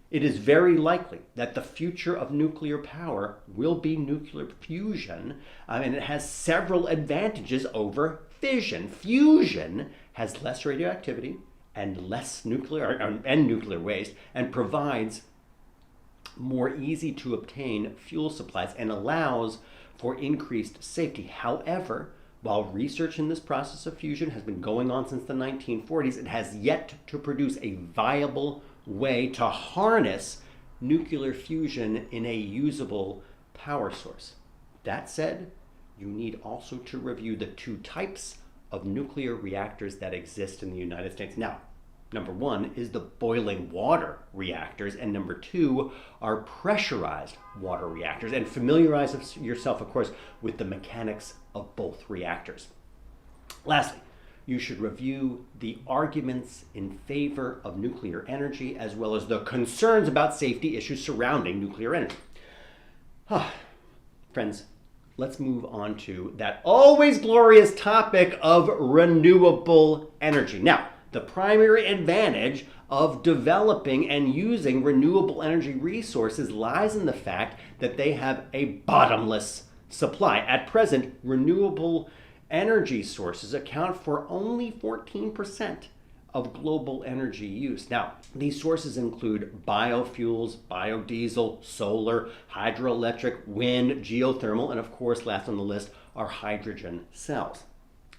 it is very likely that the future of nuclear power will be nuclear fusion, and it has several advantages over fission. Fusion has less radioactivity and less nuclear waste, and provides more easy to obtain fuel supplies and allows for increased safety. However, While research in this process of fusion has been going on since the 1940s, it has yet to produce a viable way to harness nuclear fusion in a usable power source. That said, you need also to review the two types of nuclear reactors that exist in the United States. Now, number one is the boiling water reactors, and number two are pressurized water reactors. And familiarize yourself, of course, with the mechanics of both reactors. Lastly, you should review the arguments in favor of nuclear energy as well as the concerns about safety issues surrounding nuclear energy. Friends, let's move on to that always glorious topic of renewable energy. Now, the primary advantage of developing and using renewable energy resources lies in the fact that they have a bottomless supply. At present, renewable energy sources account for only 14% of global energy use. Now, these sources include biofuels, biodiesel, solar, hydroelectric, wind, geothermal, and of course, last on the list are hydrogen cells.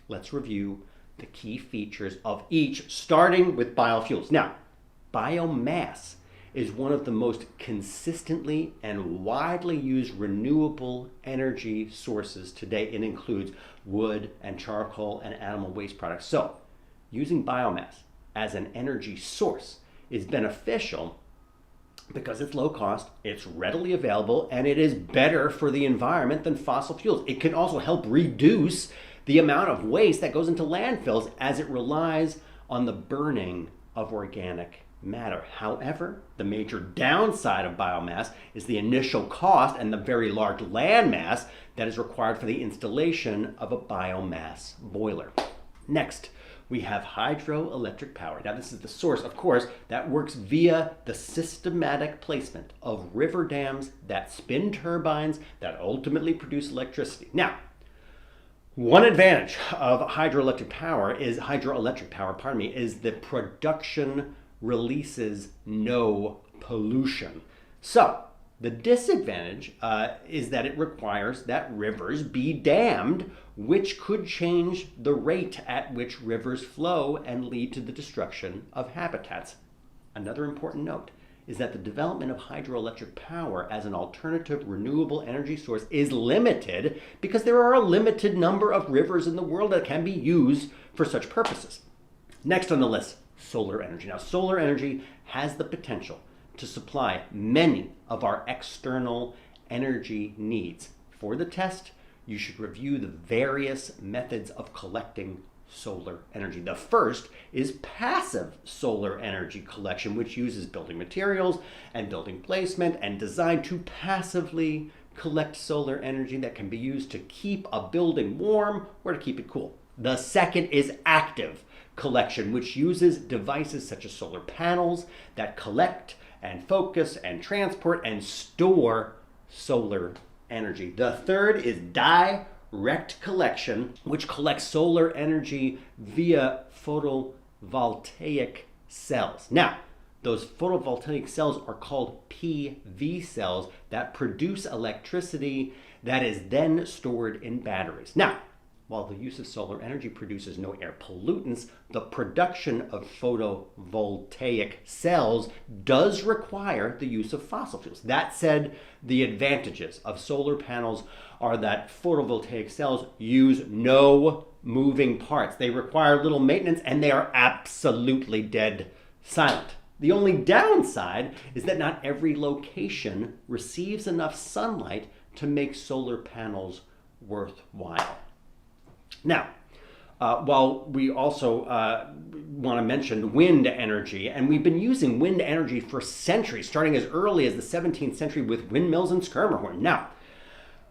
Let's review the key features of each, starting with biofuels. Now, biomass is one of the most consistently and widely used renewable energy sources today. It includes wood and charcoal and animal waste products. So, using biomass as an energy source is beneficial because it's low cost, it's readily available, and it is better for the environment than fossil fuels. It can also help reduce the amount of waste that goes into landfills as it relies on the burning of organic matter. However, the major downside of biomass is the initial cost and the very large land mass that is required for the installation of a biomass boiler. Next, we have hydroelectric power. Now, this is the source, of course, that works via the systematic placement of river dams that spin turbines that ultimately produce electricity. Now, one advantage of hydroelectric power is the production releases no pollution. So, the disadvantage is that it requires that rivers be dammed, which could change the rate at which rivers flow and lead to the destruction of habitats. Another important note is that the development of hydroelectric power as an alternative renewable energy source is limited because there are a limited number of rivers in the world that can be used for such purposes. Next on the list, solar energy. Now, solar energy has the potential to supply many of our external energy needs. For the test, you should review the various methods of collecting solar energy. The first is passive solar energy collection, which uses building materials and building placement and design to passively collect solar energy that can be used to keep a building warm or to keep it cool. The second is active collection, which uses devices such as solar panels that collect and focus and transport and store solar energy. The third is direct collection, which collects solar energy via photovoltaic cells. Now, those photovoltaic cells are called PV cells that produce electricity that is then stored in batteries. Now, while the use of solar energy produces no air pollutants, the production of photovoltaic cells does require the use of fossil fuels. That said, the advantages of solar panels are that photovoltaic cells use no moving parts. They require little maintenance and they are absolutely dead silent. The only downside is that not every location receives enough sunlight to make solar panels worthwhile. Now, while we also want to mention wind energy, and we've been using wind energy for centuries, starting as early as the 17th century with windmills and Schermerhorn. Now,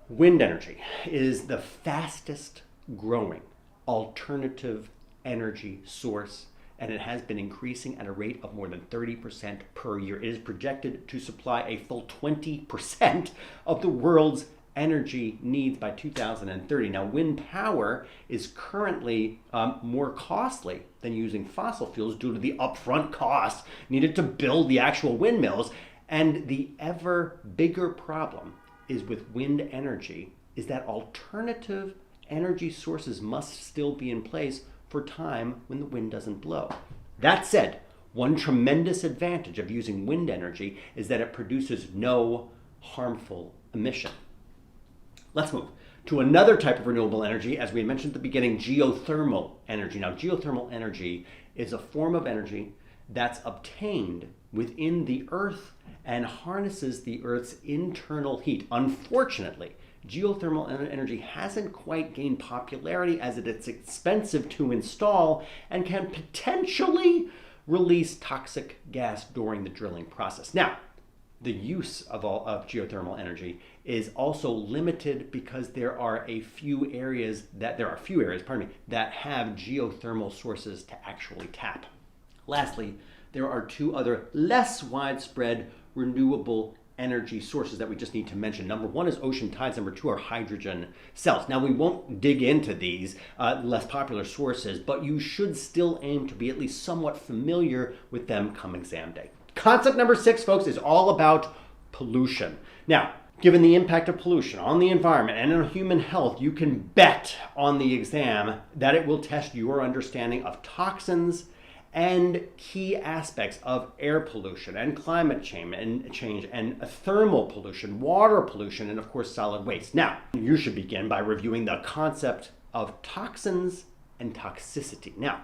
wind energy is the fastest growing alternative energy source, and it has been increasing at a rate of more than 30% per year. It is projected to supply a full 20% of the world's energy needs by 2030. Now, wind power is currently more costly than using fossil fuels due to the upfront costs needed to build the actual windmills. And the ever bigger problem is with wind energy is that alternative energy sources must still be in place for time when the wind doesn't blow. That said, one tremendous advantage of using wind energy is that it produces no harmful emission. Let's move to another type of renewable energy, as we mentioned at the beginning, geothermal energy. Now, geothermal energy is a form of energy that's obtained within the earth and harnesses the earth's internal heat. Unfortunately, geothermal energy hasn't quite gained popularity as it's expensive to install and can potentially release toxic gas during the drilling process. Now, the use of geothermal energy is also limited because there are a few areas that have geothermal sources to actually tap. Lastly, there are two other less widespread renewable energy sources that we just need to mention. Number one is ocean tides. Number two are hydrogen cells. Now, we won't dig into these less popular sources, but you should still aim to be at least somewhat familiar with them come exam day. Concept number 6, folks, is all about pollution. Now, given the impact of pollution on the environment and on human health, you can bet on the exam that it will test your understanding of toxins and key aspects of air pollution and climate change and thermal pollution, water pollution, and of course solid waste. Now, you should begin by reviewing the concept of toxins and toxicity. Now,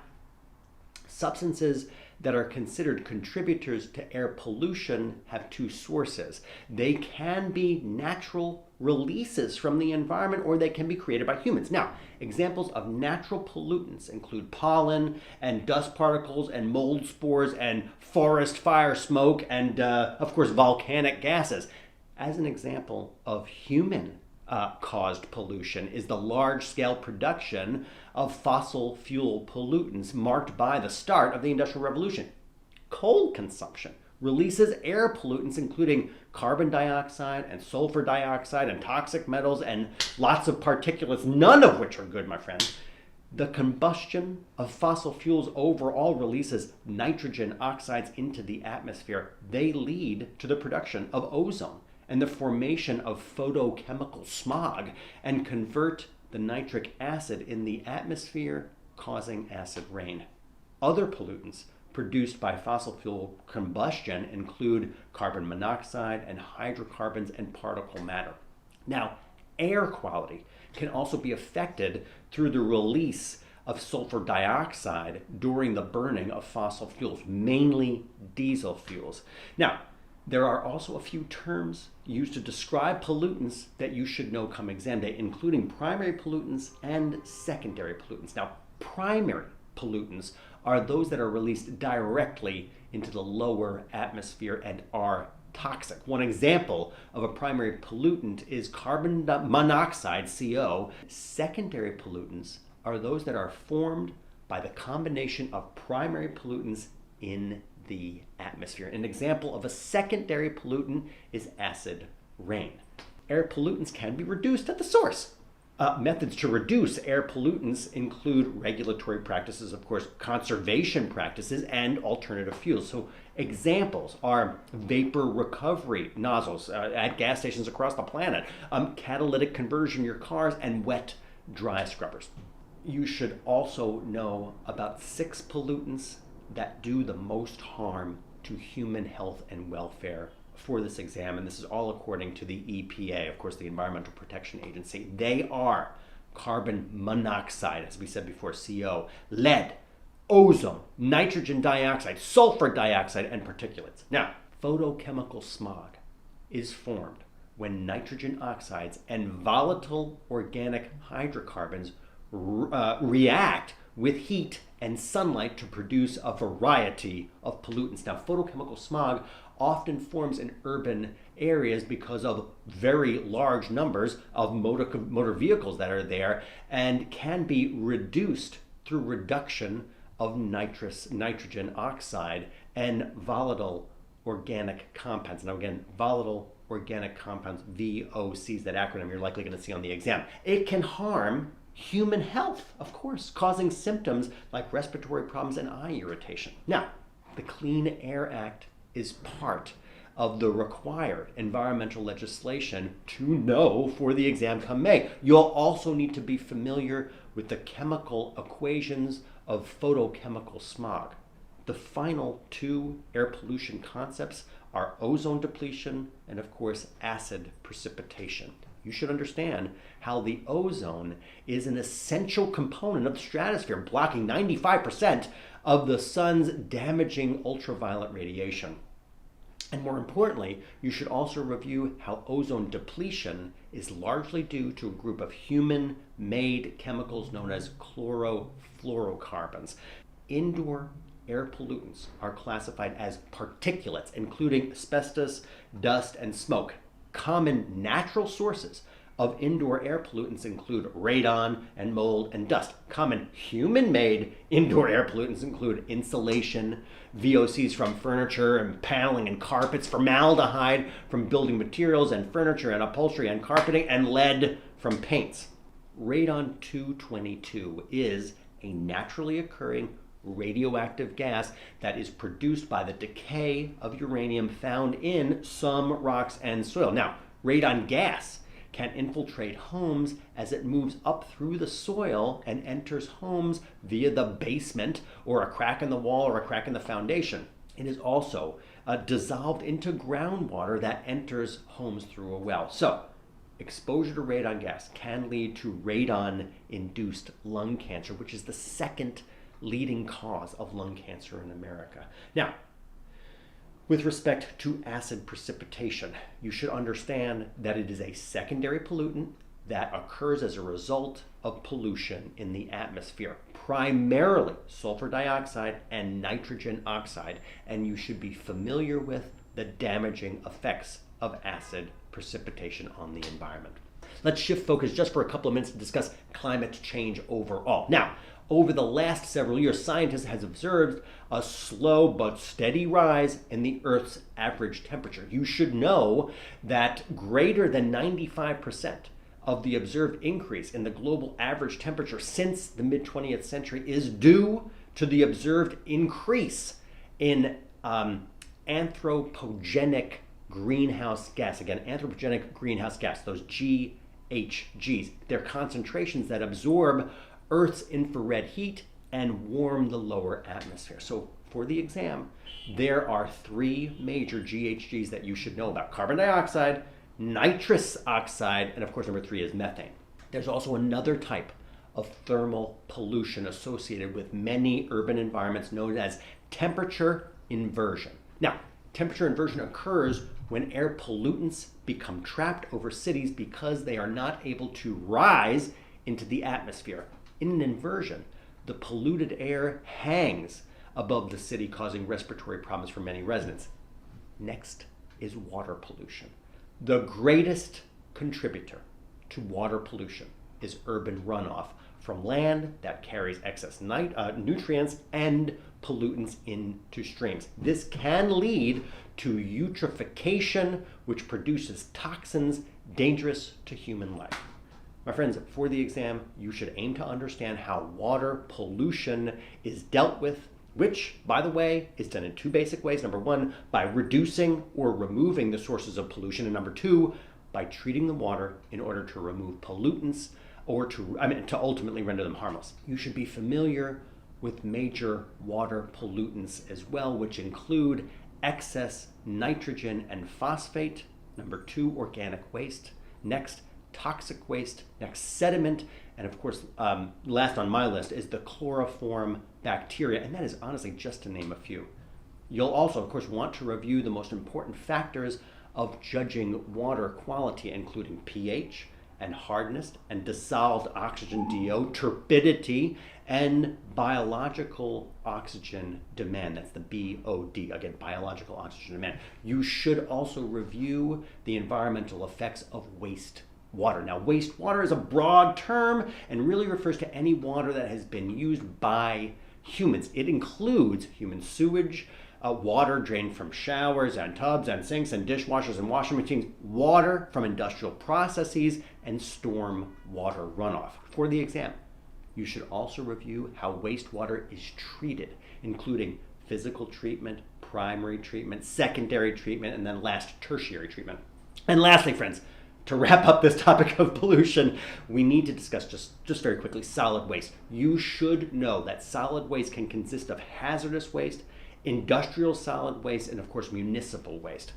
substances that are considered contributors to air pollution have two sources. They can be natural releases from the environment, or they can be created by humans. Now, examples of natural pollutants include pollen and dust particles and mold spores and forest fire smoke and, of course, volcanic gases. As an example of human caused pollution is the large-scale production of fossil fuel pollutants marked by the start of the Industrial Revolution. Coal consumption releases air pollutants including carbon dioxide and sulfur dioxide and toxic metals and lots of particulates, none of which are good, my friends. The combustion of fossil fuels overall releases nitrogen oxides into the atmosphere. They lead to the production of ozone and the formation of photochemical smog and convert the nitric acid in the atmosphere, causing acid rain. Other pollutants produced by fossil fuel combustion include carbon monoxide and hydrocarbons and particle matter. Now, air quality can also be affected through the release of sulfur dioxide during the burning of fossil fuels, mainly diesel fuels. Now, there are also a few terms used to describe pollutants that you should know come exam day, including primary pollutants and secondary pollutants. Now, primary pollutants are those that are released directly into the lower atmosphere and are toxic. One example of a primary pollutant is carbon monoxide, CO. Secondary pollutants are those that are formed by the combination of primary pollutants in the atmosphere. An example of a secondary pollutant is acid rain. Air pollutants can be reduced at the source. Methods to reduce air pollutants include regulatory practices, of course, conservation practices, and alternative fuels. So examples are vapor recovery nozzles at gas stations across the planet, catalytic conversion in your cars, and wet, dry scrubbers. You should also know about 6 pollutants that do the most harm to human health and welfare for this exam, and this is all according to the EPA, of course, the Environmental Protection Agency. They are carbon monoxide, as we said before, CO, lead, ozone, nitrogen dioxide, sulfur dioxide, and particulates. Now, photochemical smog is formed when nitrogen oxides and volatile organic hydrocarbons react with heat and sunlight to produce a variety of pollutants. Now, photochemical smog often forms in urban areas because of very large numbers of motor vehicles that are there and can be reduced through reduction of nitrogen oxide and volatile organic compounds. Now, again, volatile organic compounds, VOCs, that acronym you're likely going to see on the exam. It can harm human health, of course, causing symptoms like respiratory problems and eye irritation. Now, the Clean Air Act is part of the required environmental legislation to know for the exam come May. You'll also need to be familiar with the chemical equations of photochemical smog. The final two air pollution concepts are ozone depletion and, of course, acid precipitation. You should understand how the ozone is an essential component of the stratosphere, blocking 95% of the sun's damaging ultraviolet radiation. And more importantly, you should also review how ozone depletion is largely due to a group of human-made chemicals known as chlorofluorocarbons. Indoor air pollutants are classified as particulates, including asbestos, dust, and smoke. Common natural sources of indoor air pollutants include radon and mold and dust. Common human-made indoor air pollutants include insulation, VOCs from furniture and paneling and carpets, formaldehyde from building materials and furniture and upholstery and carpeting, and lead from paints. Radon-222 is a naturally occurring radioactive gas that is produced by the decay of uranium found in some rocks and soil. Now, radon gas can infiltrate homes as it moves up through the soil and enters homes via the basement or a crack in the wall or a crack in the foundation. It is also dissolved into groundwater that enters homes through a well. So, exposure to radon gas can lead to radon-induced lung cancer, which is the second leading cause of lung cancer in America. Now, with respect to acid precipitation, you should understand that it is a secondary pollutant that occurs as a result of pollution in the atmosphere, primarily sulfur dioxide and nitrogen oxide, and you should be familiar with the damaging effects of acid precipitation on the environment. Let's shift focus just for a couple of minutes to discuss climate change overall. Now, over the last several years, scientists have observed a slow but steady rise in the Earth's average temperature. You should know that greater than 95% of the observed increase in the global average temperature since the mid-20th century is due to the observed increase in anthropogenic greenhouse gas. Again, anthropogenic greenhouse gas, those GHGs. They're concentrations that absorb Earth's infrared heat and warm the lower atmosphere. So for the exam, there are three major GHGs that you should know about: carbon dioxide, nitrous oxide, and of course number three is methane. There's also another type of thermal pollution associated with many urban environments known as temperature inversion. Now, temperature inversion occurs when air pollutants become trapped over cities because they are not able to rise into the atmosphere. In an inversion, the polluted air hangs above the city, causing respiratory problems for many residents. Next is water pollution. The greatest contributor to water pollution is urban runoff from land that carries excess nutrients and pollutants into streams. This can lead to eutrophication, which produces toxins dangerous to human life. My friends, for the exam, you should aim to understand how water pollution is dealt with, which, by the way, is done in two basic ways. Number one, by reducing or removing the sources of pollution, and number two, by treating the water in order to remove pollutants or to ultimately render them harmless. You should be familiar with major water pollutants as well, which include excess nitrogen and phosphate. Number two, organic waste. Next, toxic waste. Next, sediment. And of course, last on my list is the chloroform bacteria. And that is honestly just to name a few. You'll also, of course, want to review the most important factors of judging water quality, including pH and hardness and dissolved oxygen DO, turbidity, and biological oxygen demand. That's the BOD, again, biological oxygen demand. You should also review the environmental effects of wastewater. Now, wastewater is a broad term and really refers to any water that has been used by humans. It includes human sewage, water drained from showers and tubs and sinks and dishwashers and washing machines, water from industrial processes, and storm water runoff. For the exam, you should also review how wastewater is treated, including physical treatment, primary treatment, secondary treatment, and then last, tertiary treatment. And lastly, friends, to wrap up this topic of pollution, we need to discuss just very quickly solid waste. You should know that solid waste can consist of hazardous waste, industrial solid waste, and of course municipal waste.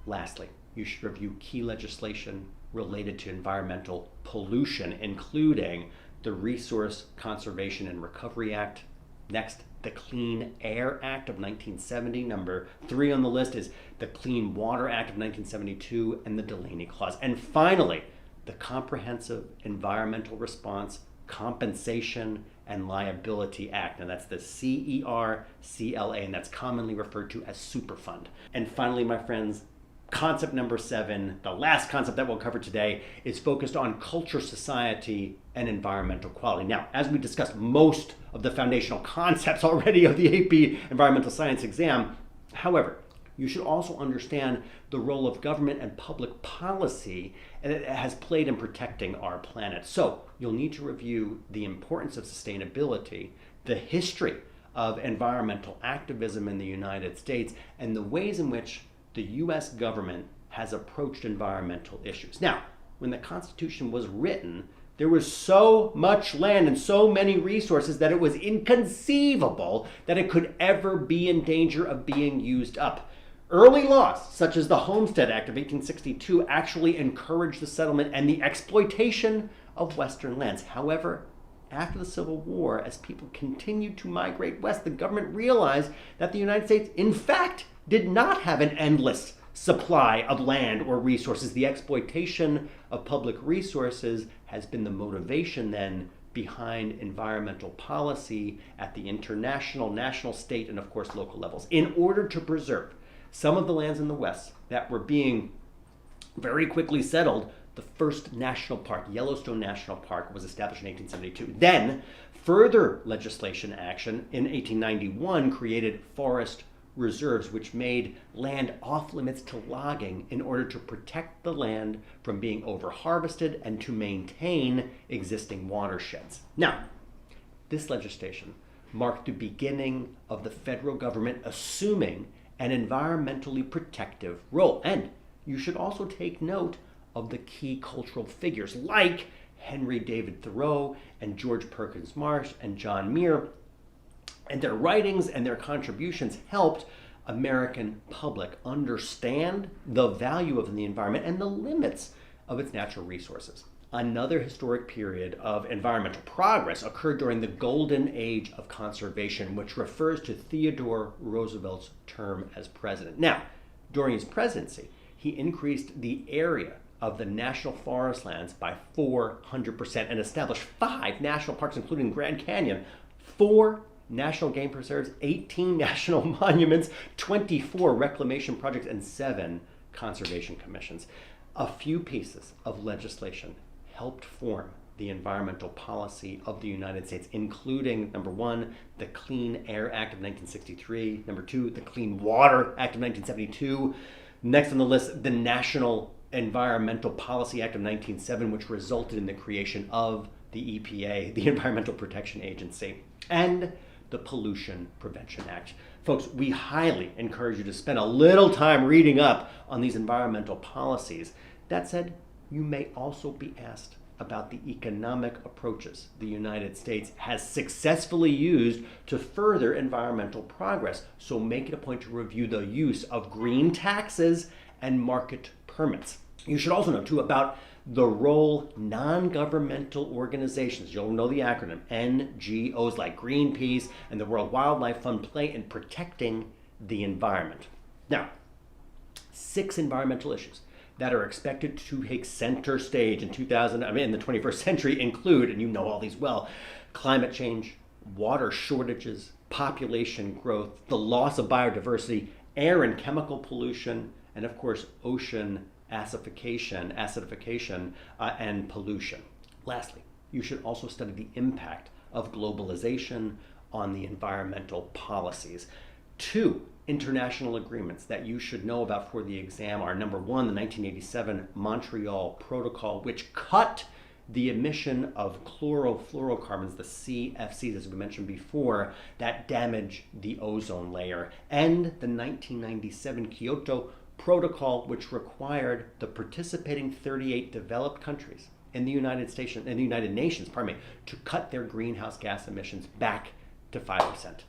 Lastly, you should review key legislation related to environmental pollution, including the Resource Conservation and Recovery Act. Next, the Clean Air Act of 1970. Number 3 on the list is the Clean Water Act of 1972 and the Delaney Clause. And finally, the Comprehensive Environmental Response, Compensation, and Liability Act. And that's the CERCLA, and that's commonly referred to as Superfund. And finally, my friends, concept number 7, the last concept that we'll cover today, is focused on culture, society, and environmental quality. Now, as we discussed most of the foundational concepts already of the AP Environmental Science exam, however, you should also understand the role of government and public policy that it has played in protecting our planet. So you'll need to review the importance of sustainability, the history of environmental activism in the United States, and the ways in which the U.S. government has approached environmental issues. Now, when the Constitution was written, there was so much land and so many resources that it was inconceivable that it could ever be in danger of being used up. Early laws, such as the Homestead Act of 1862, actually encouraged the settlement and the exploitation of Western lands. However, after the Civil War, as people continued to migrate west, the government realized that the United States, in fact, did not have an endless supply of land or resources. The exploitation of public resources has been the motivation then behind environmental policy at the international, national, state, and of course local levels. In order to preserve some of the lands in the West that were being very quickly settled, the first national park, Yellowstone National Park, was established in 1872. Then further legislation action in 1891 created forest reserves, which made land off limits to logging in order to protect the land from being over-harvested and to maintain existing watersheds. Now, this legislation marked the beginning of the federal government assuming an environmentally protective role. And you should also take note of the key cultural figures like Henry David Thoreau and George Perkins Marsh and John Muir, and their writings and their contributions helped American public understand the value of the environment and the limits of its natural resources. Another historic period of environmental progress occurred during the Golden Age of Conservation, which refers to Theodore Roosevelt's term as president. Now, during his presidency, he increased the area of the national forest lands by 400% and established 5 national parks, including Grand Canyon, 4 national game preserves, 18 national monuments, 24 reclamation projects, and 7 conservation commissions. A few pieces of legislation helped form the environmental policy of the United States, including, number 1, the Clean Air Act of 1963, number 2, the Clean Water Act of 1972. Next on the list, the National Environmental Policy Act of 1907, which resulted in the creation of the EPA, the Environmental Protection Agency, and the Pollution Prevention Act. Folks, we highly encourage you to spend a little time reading up on these environmental policies. That said, you may also be asked about the economic approaches the United States has successfully used to further environmental progress. So make it a point to review the use of green taxes and market permits. You should also know, too, about the role non-governmental organizations, you'll know the acronym, NGOs like Greenpeace and the World Wildlife Fund, play in protecting the environment. Now, 6 environmental issues that are expected to take center stage in the 21st century include, and you know all these well, climate change, water shortages, population growth, the loss of biodiversity, air and chemical pollution, and of course, ocean acidification, and pollution. Lastly, you should also study the impact of globalization on the environmental policies. 2 international agreements that you should know about for the exam are, number 1, the 1987 Montreal Protocol, which cut the emission of chlorofluorocarbons, the CFCs, as we mentioned before, that damage the ozone layer, and the 1997 Kyoto Protocol, which required the participating 38 developed countries in the United Nations, to cut their greenhouse gas emissions back to 5%.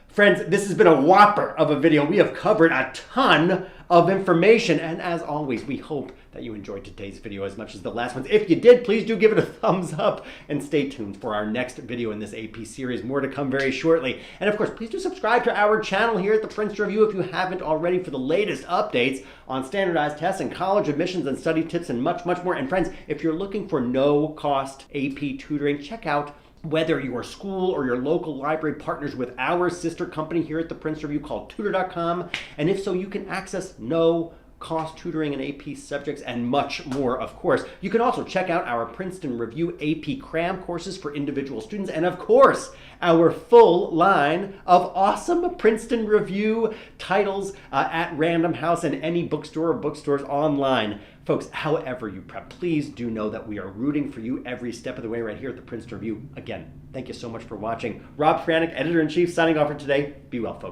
Friends, this has been a whopper of a video. We have covered a ton of information, and as always, we hope that you enjoyed today's video as much as the last ones. If you did, please do give it a thumbs up, and stay tuned for our next video in this AP series. More to come very shortly. And of course, please do subscribe to our channel here at the Princeton Review if you haven't already, for the latest updates on standardized tests and college admissions and study tips and much, much more. And friends, if you're looking for no-cost AP tutoring, check out whether your school or your local library partners with our sister company here at the Princeton Review called tutor.com. And if so, you can access no-cost tutoring in AP subjects and much more, of course. You can also check out our Princeton Review AP cram courses for individual students, and of course, our full line of awesome Princeton Review titles at Random House and any bookstore or bookstores online. Folks, however you prep, please do know that we are rooting for you every step of the way right here at the Princeton Review. Again, thank you so much for watching. Rob Franek, Editor-in-Chief, signing off for today. Be well, folks.